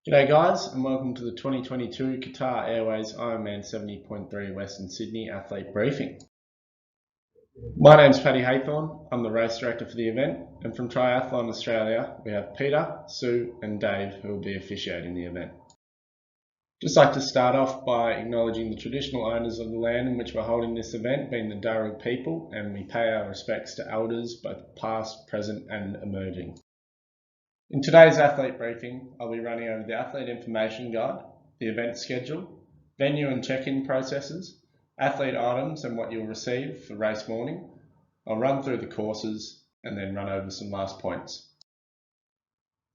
G'day guys, and welcome to the 2022 Qatar Airways IRONMAN 70.3 Western Sydney Athlete Briefing. My name's Paddy Haythorn, I'm the race director for the event, and from Triathlon Australia we have Peter, Sue and Dave who will be officiating the event. Just like to start off by acknowledging the traditional owners of the land in which we're holding this event, being the Darug people, and we pay our respects to elders both past, present and emerging. In today's athlete briefing, I'll be running over the athlete information guide, the event schedule, venue and check-in processes, athlete items and what you'll receive for race morning. I'll run through the courses and then run over some last points.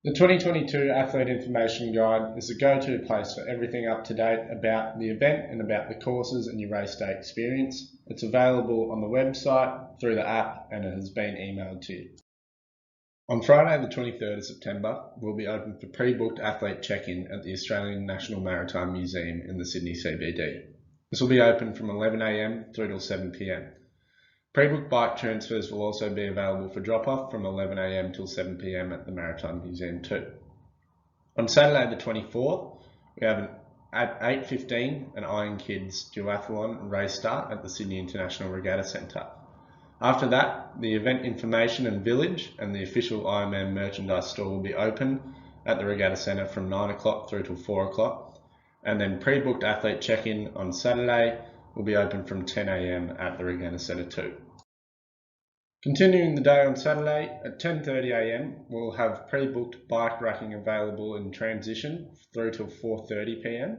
The 2022 athlete information guide is a go-to place for everything up to date about the event and about the courses and your race day experience. It's available on the website, through the app, and it has been emailed to you. On Friday the 23rd of September, we'll be open for pre-booked athlete check-in at the Australian National Maritime Museum in the Sydney CBD. This will be open from 11 AM through till 7 PM. Pre-booked bike transfers will also be available for drop-off from 11 AM till 7 PM at the Maritime Museum too. On Saturday the 24th, we have at 8:15 an Iron Kids duathlon race start at the Sydney International Regatta Centre. After that, the event information and village and the official Ironman merchandise store will be open at the Regatta Centre from 9 o'clock through till 4 o'clock. And then pre-booked athlete check-in on Saturday will be open from 10 AM at the Regatta Centre too. Continuing the day on Saturday, at 10:30 AM, we'll have pre-booked bike racking available in transition through till 4:30 PM.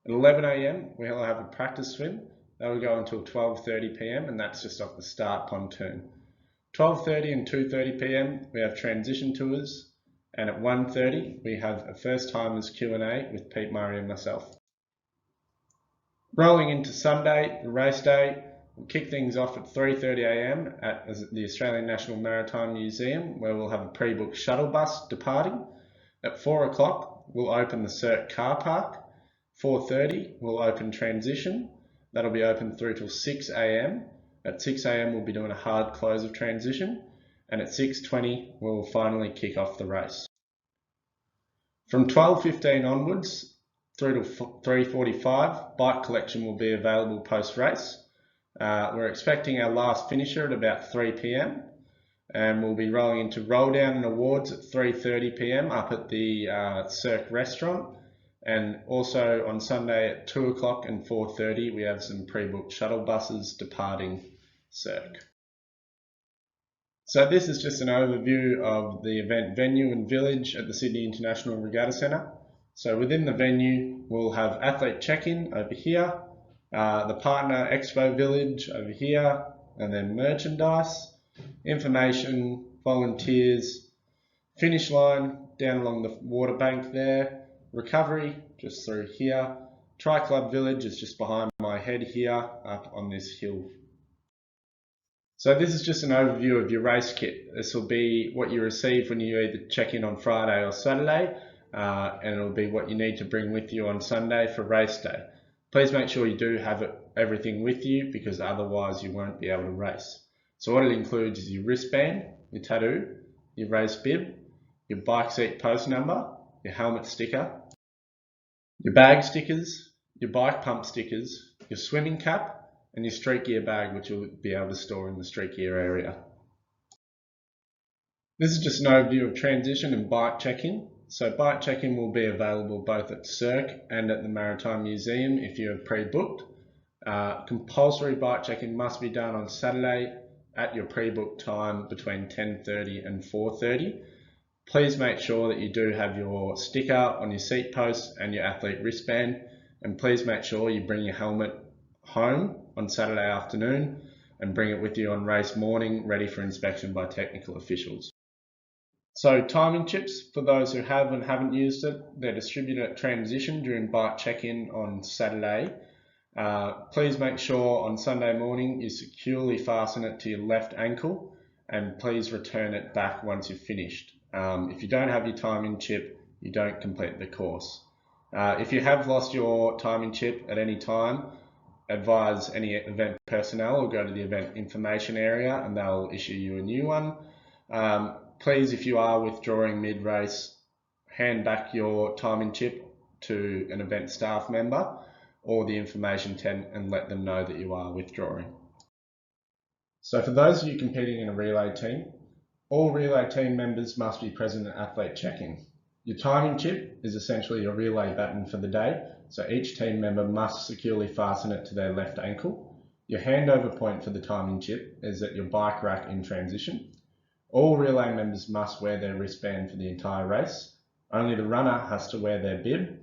At 11 AM, we'll have a practice swim. That will go until 12:30 PM, and that's just off the start pontoon. 12:30 and 2:30 PM, we have transition tours, and at 1:30 we have a first timers Q&A with Pete Murray and myself. Rolling into Sunday, the race day, we'll kick things off at 3:30 AM at the Australian National Maritime Museum, where we'll have a pre-booked shuttle bus departing. At 4 o'clock, we'll open the Cirque car park. 4:30, we'll open transition. That'll be open through till 6 AM. At 6 AM, we'll be doing a hard close of transition, and at 6:20, we'll finally kick off the race. From 12:15 onwards through to 3:45, bike collection will be available post-race. We're expecting our last finisher at about 3 PM, and we'll be rolling into roll down and awards at 3:30 PM up at the Cirque restaurant. And also on Sunday at 2 o'clock and 4:30, we have some pre-booked shuttle buses departing Cirque. So this is just an overview of the event venue and village at the Sydney International Regatta Centre. So within the venue, we'll have athlete check-in over here, the partner expo village over here, and then merchandise, information, volunteers, finish line down along the water bank there, recovery just through here. Tri-Club Village is just behind my head here up on this hill. So this is just an overview of your race kit. This will be what you receive when you either check in on Friday or Saturday, and it'll be what you need to bring with you on Sunday for race day. Please make sure you do have everything with you, because otherwise you won't be able to race. So what it includes is your wristband, your tattoo, your race bib, your bike seat post number, your helmet sticker, your bag stickers, your bike pump stickers, your swimming cap, and your street gear bag, which you'll be able to store in the street gear area. This is just an overview of transition and bike check-in. So bike check-in will be available both at Cirque and at the Maritime Museum if you have pre-booked. Compulsory bike check-in must be done on Saturday at your pre-booked time between 10:30 and 4:30. Please make sure that you do have your sticker on your seat post and your athlete wristband, and please make sure you bring your helmet home on Saturday afternoon and bring it with you on race morning, ready for inspection by technical officials. So timing chips, for those who have and haven't used it, they're distributed at transition during bike check-in on Saturday. Please make sure on Sunday morning you securely fasten it to your left ankle, and please return it back once you've finished. If you don't have your timing chip, you don't complete the course. If you have lost your timing chip at any time, advise any event personnel or go to the event information area and they'll issue you a new one. Please, if you are withdrawing mid-race, hand back your timing chip to an event staff member or the information tent and let them know that you are withdrawing. So for those of you competing in a relay team, all relay team members must be present at athlete check-in. Your timing chip is essentially your relay baton for the day, so each team member must securely fasten it to their left ankle. Your handover point for the timing chip is at your bike rack in transition. All relay members must wear their wristband for the entire race. Only the runner has to wear their bib,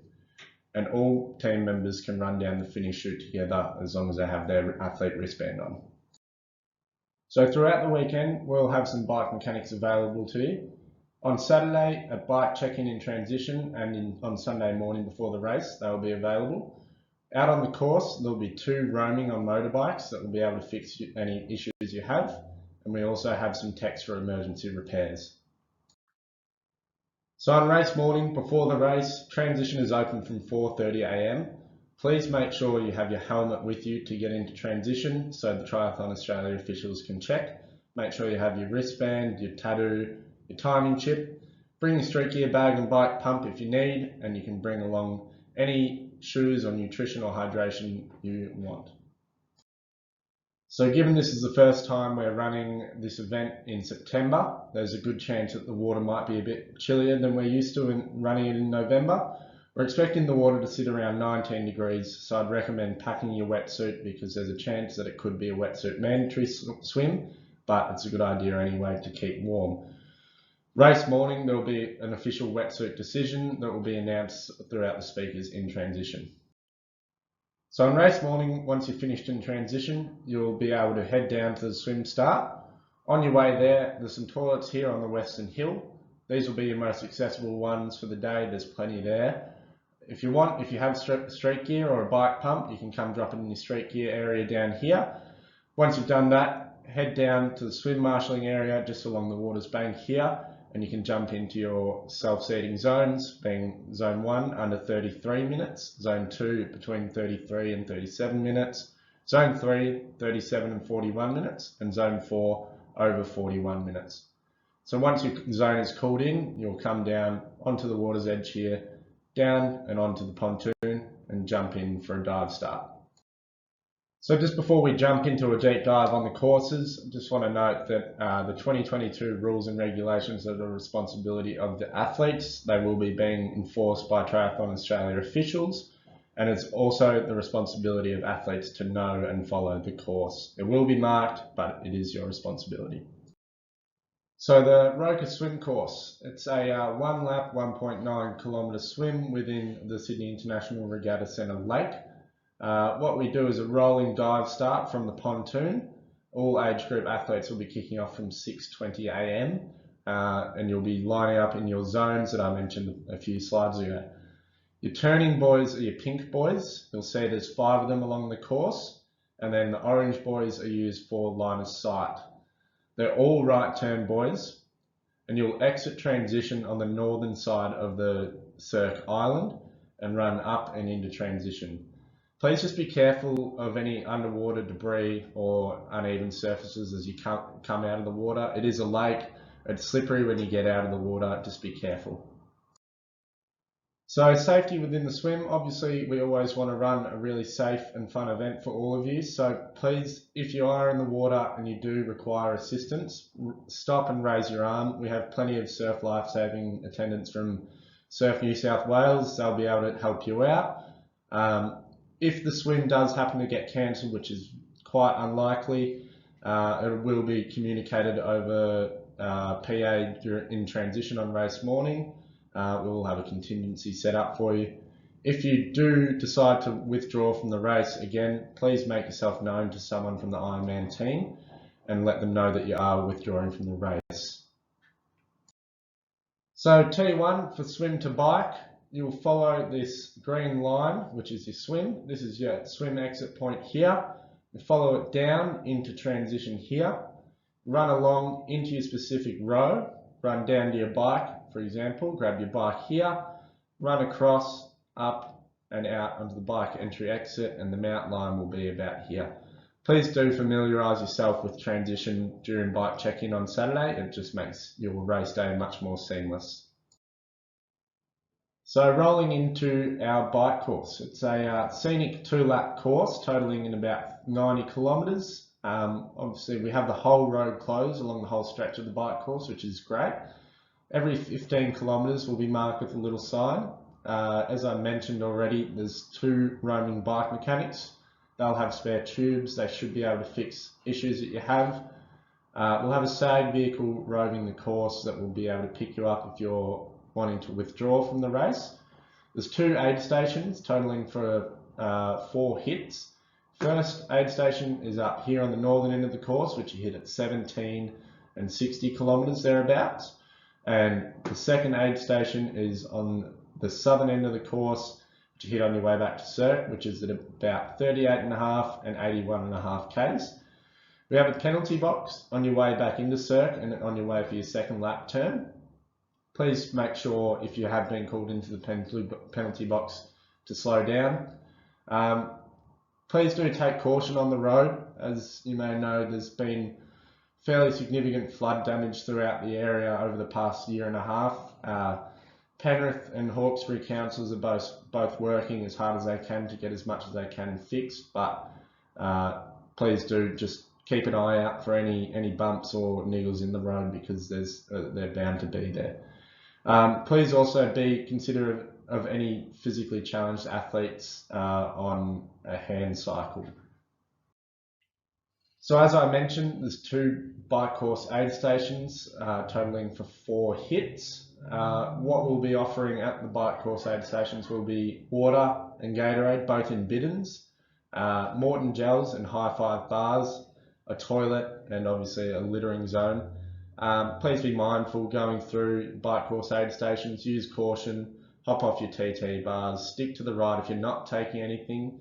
and all team members can run down the finish chute together as long as they have their athlete wristband on. So throughout the weekend, we'll have some bike mechanics available to you. On Saturday, a bike check-in in transition, and on Sunday morning before the race, they will be available. Out on the course, there'll be 2 roaming on motorbikes that will be able to fix any issues you have, and we also have some techs for emergency repairs. So on race morning, before the race, transition is open from 4:30 AM. Please make sure you have your helmet with you to get into transition so the Triathlon Australia officials can check. Make sure you have your wristband, your tattoo, your timing chip. Bring your street gear bag and bike pump if you need, and you can bring along any shoes or nutrition or hydration you want. So given this is the first time we're running this event in September, there's a good chance that the water might be a bit chillier than we're used to in running it in November. We're expecting the water to sit around 19 degrees, so I'd recommend packing your wetsuit because there's a chance that it could be a wetsuit mandatory swim, but it's a good idea anyway to keep warm. Race morning, there will be an official wetsuit decision that will be announced throughout the speakers in transition. So on race morning, once you're finished in transition, you'll be able to head down to the swim start. On your way there's some toilets here on the Western Hill. These will be your most accessible ones for the day. There's plenty there. If you have street gear or a bike pump, you can come drop it in your street gear area down here. Once you've done that, head down to the swim marshalling area just along the water's bank here, and you can jump into your self-seating zones, being Zone 1 under 33 minutes, Zone 2 between 33 and 37 minutes, Zone 3 37 and 41 minutes, and Zone 4 over 41 minutes. So once your zone is called in, you'll come down onto the water's edge here, down and onto the pontoon and jump in for a dive start. So just before we jump into a deep dive on the courses, I just want to note that the 2022 rules and regulations are the responsibility of the athletes. They will be being enforced by Triathlon Australia officials, and it's also the responsibility of athletes to know and follow the course. It will be marked, but it is your responsibility. So the Roker swim course, it's a 1 lap, 1.9 kilometre swim within the Sydney International Regatta Centre Lake. What we do is a rolling dive start from the pontoon. All age group athletes will be kicking off from 6:20 AM and you'll be lining up in your zones that I mentioned a few slides ago. Your turning buoys are your pink buoys. You'll see there's 5 of them along the course, and then the orange buoys are used for line of sight. They're all right turn buoys, and you'll exit transition on the northern side of the Cirque Island and run up and into transition. Please just be careful of any underwater debris or uneven surfaces as you come out of the water. It is a lake, it's slippery when you get out of the water, just be careful. So safety within the swim, obviously we always want to run a really safe and fun event for all of you. So please, if you are in the water and you do require assistance, stop and raise your arm. We have plenty of surf lifesaving attendants from Surf New South Wales. They'll be able to help you out. If the swim does happen to get cancelled, which is quite unlikely, it will be communicated over PA in transition on race morning. We will have a contingency set up for you. If you do decide to withdraw from the race, again, please make yourself known to someone from the Ironman team and let them know that you are withdrawing from the race. So T1 for swim to bike, you'll follow this green line, which is your swim. This is your swim exit point here. You follow it down into transition here, run along into your specific row, run down to your bike, for example, grab your bike here, run across, up and out onto the bike entry exit, and the mount line will be about here. Please do familiarise yourself with transition during bike check-in on Saturday. It just makes your race day much more seamless. So rolling into our bike course, it's a scenic 2-lap course totaling in about 90 kilometres. Obviously we have the whole road closed along the whole stretch of the bike course, which is great. Every 15 kilometres will be marked with a little sign. As I mentioned already, there's 2 roaming bike mechanics. They'll have spare tubes. They should be able to fix issues that you have. We'll have a SAG vehicle roaming the course that will be able to pick you up if you're wanting to withdraw from the race. There's 2 aid stations totaling for 4 hits. First aid station is up here on the northern end of the course, which you hit at 17 and 60 kilometres thereabouts. And the second aid station is on the southern end of the course, which you hit on your way back to Cirque, which is at about 38.5 and 81.5 k's. We have a penalty box on your way back into Cirque and on your way for your second lap turn. Please make sure, if you have been called into the penalty box, to slow down. Please do take caution on the road. As you may know, there's been fairly significant flood damage throughout the area over the past year and a half. Penrith and Hawkesbury councils are both working as hard as they can to get as much as they can fixed, but please do just keep an eye out for any bumps or niggles in the road, because they're bound to be there. Please also be considerate of any physically challenged athletes on a hand cycle. So as I mentioned, there's 2 bike course aid stations totaling for 4 hits. What we'll be offering at the bike course aid stations will be water and Gatorade, both in bidons, Morton gels and high 5 bars, a toilet, and obviously a littering zone. Please be mindful going through bike course aid stations. Use caution, hop off your TT bars, stick to the right if you're not taking anything,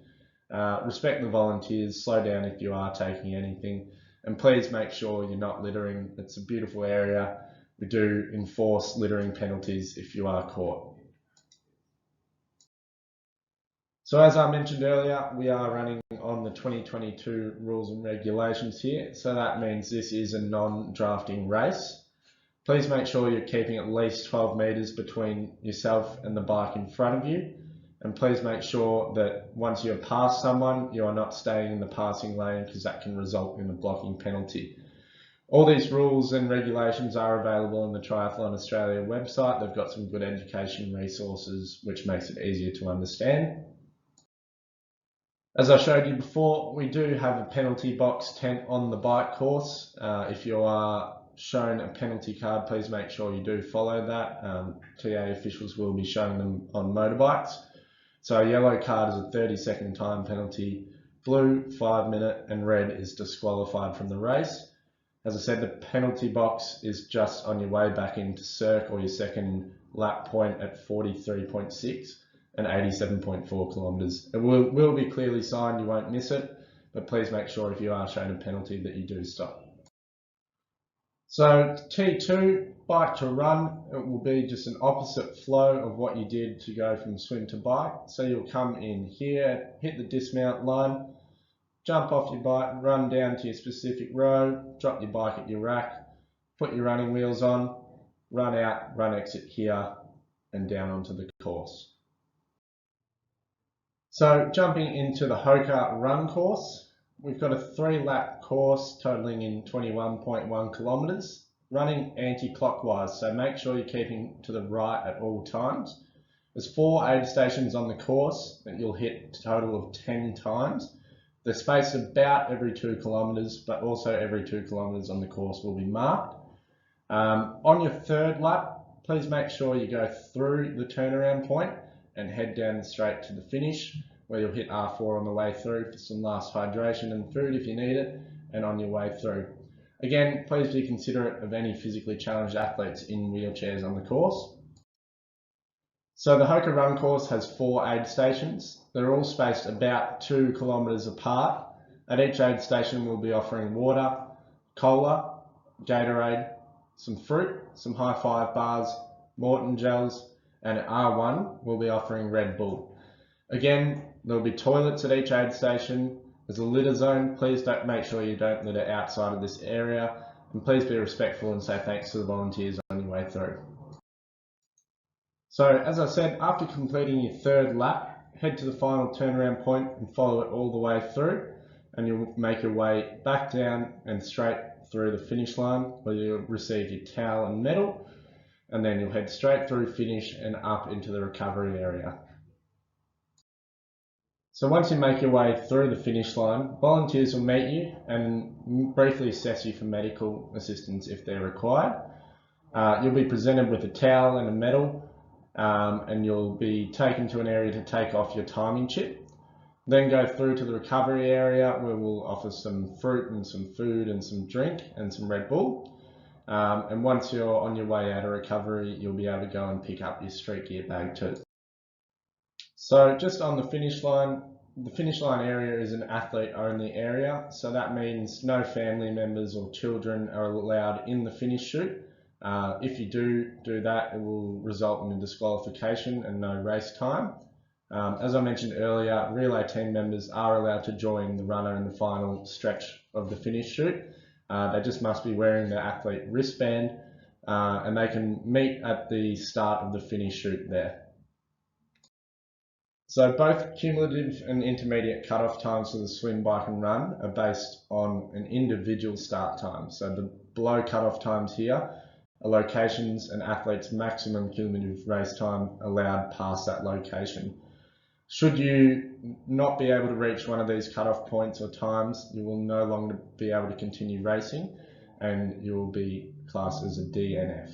respect the volunteers, slow down if you are taking anything, and please make sure you're not littering. It's a beautiful area. We do enforce littering penalties if you are caught. So as I mentioned earlier, we are running on the 2022 rules and regulations here. So that means this is a non-drafting race. Please make sure you're keeping at least 12 metres between yourself and the bike in front of you. And please make sure that once you have passed someone, you are not staying in the passing lane, because that can result in a blocking penalty. All these rules and regulations are available on the Triathlon Australia website. They've got some good education resources, which makes it easier to understand. As I showed you before, we do have a penalty box tent on the bike course. If you are shown a penalty card, please make sure you do follow that. TA officials will be showing them on motorbikes. So a yellow card is a 30-second time penalty, blue 5-minute, and red is disqualified from the race. As I said, the penalty box is just on your way back into Cirque or your second lap point at 43.6 and 87.4 kilometres. It will be clearly signed, you won't miss it, but please make sure if you are shown a penalty that you do stop. So T2, bike to run, it will be just an opposite flow of what you did to go from swim to bike. So you'll come in here, hit the dismount line, jump off your bike, run down to your specific row, drop your bike at your rack, put your running wheels on, run out, run exit here, and down onto the course. So jumping into the Hoka run course, we've got a 3-lap course totaling in 21.1 kilometres, running anti-clockwise, so make sure you're keeping to the right at all times. There's 4 aid stations on the course that you'll hit a total of 10 times. They're spaced about every 2 kilometres, but also every 2 kilometres on the course will be marked. On your 3rd lap, please make sure you go through the turnaround point and head down straight to the finish, where you'll hit R4 on the way through for some last hydration and food if you need it, and on your way through. Again, please be considerate of any physically challenged athletes in wheelchairs on the course. So the Hoka run course has 4 aid stations. They're all spaced about 2 kilometres apart. At each aid station we'll be offering water, cola, Gatorade, some fruit, some high 5 bars, Morton gels, and at R1 we'll be offering Red Bull. Again, there'll be toilets at each aid station. There's a litter zone. Please make sure you don't litter outside of this area, and please be respectful and say thanks to the volunteers on your way through. So as I said, after completing your third lap, head to the final turnaround point and follow it all the way through, and you'll make your way back down and straight through the finish line where you'll receive your towel and medal, and then you'll head straight through finish and up into the recovery area. So once you make your way through the finish line, volunteers will meet you and briefly assess you for medical assistance if they're required. You'll be presented with a towel and a medal, and you'll be taken to an area to take off your timing chip. Then go through to the recovery area where we'll offer some fruit and some food and some drink and some Red Bull. And once you're on your way out of recovery, you'll be able to go and pick up your street gear bag too. So just on the finish line area is an athlete only area. So that means no family members or children are allowed in the finish chute. If you do that, it will result in a disqualification and no race time. As I mentioned earlier, relay team members are allowed to join the runner in the final stretch of the finish chute. They just must be wearing their athlete wristband, and they can meet at the start of the finish chute there. So both cumulative and intermediate cutoff times for the swim, bike and run are based on an individual start time. So the below cutoff times here are locations and athletes' maximum cumulative race time allowed past that location. Should you not be able to reach one of these cutoff points or times, you will no longer be able to continue racing and you will be classed as a DNF.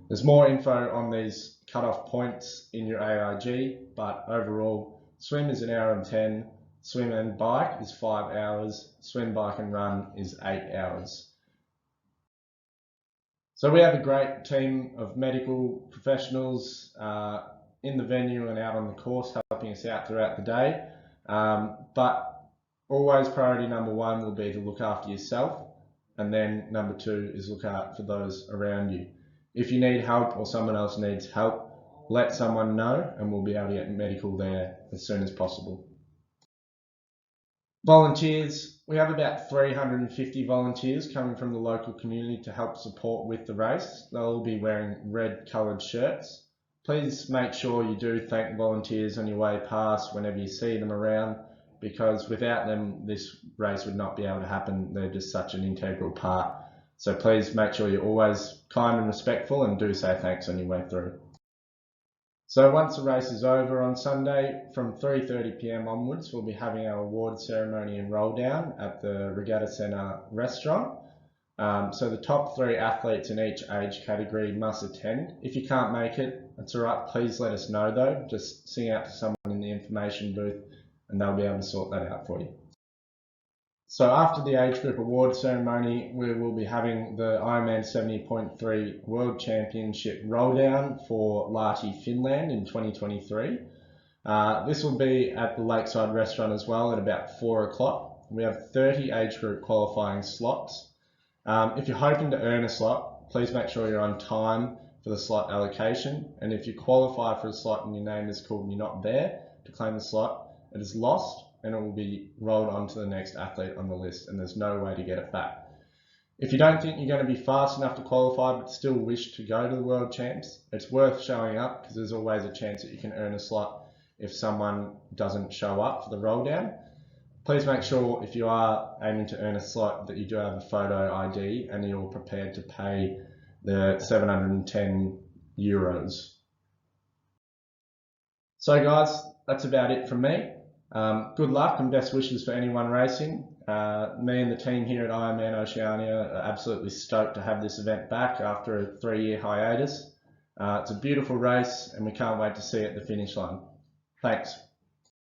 There's more info on these cutoff points in your AIG, but overall, swim is 1 hour and 10, swim and bike is 5 hours, swim, bike and run is 8 hours. So we have a great team of medical professionals in the venue and out on the course helping us out throughout the day. But always priority number one will be to look after yourself, and then number two is look out for those around you. If you need help or someone else needs help, let someone know and we'll be able to get medical there as soon as possible. Volunteers, we have about 350 volunteers coming from the local community to help support with the race. They'll all be wearing red coloured shirts. Please make sure you do thank volunteers on your way past whenever you see them around, because without them this race would not be able to happen. They're just such an integral part. So please make sure you're always kind and respectful and do say thanks on your way through. So once the race is over on Sunday, from 3:30 PM onwards, we'll be having our award ceremony and roll down at the Regatta Centre restaurant. So the top 3 athletes in each age category must attend. If you can't make it, it's alright, please let us know though. Just sing out to someone in the information booth and they'll be able to sort that out for you. So after the age group award ceremony, we will be having the Ironman 70.3 World Championship roll down for Lahti, Finland in 2023. This will be at the Lakeside restaurant as well at about 4 o'clock. We have 30 age group qualifying slots. If you're hoping to earn a slot, please make sure you're on time for the slot allocation. And if you qualify for a slot and your name is called and you're not there to claim the slot, it is lost and it will be rolled on to the next athlete on the list and there's no way to get it back. If you don't think you're going to be fast enough to qualify but still wish to go to the World Champs, it's worth showing up because there's always a chance that you can earn a slot if someone doesn't show up for the roll down. Please make sure if you are aiming to earn a slot that you do have a photo ID and you're prepared to pay the 710 euros. So guys, that's about it from me. Good luck and best wishes for anyone racing. Me and the team here at Ironman Oceania are absolutely stoked to have this event back after a 3-year hiatus. It's a beautiful race and we can't wait to see it at the finish line. Thanks.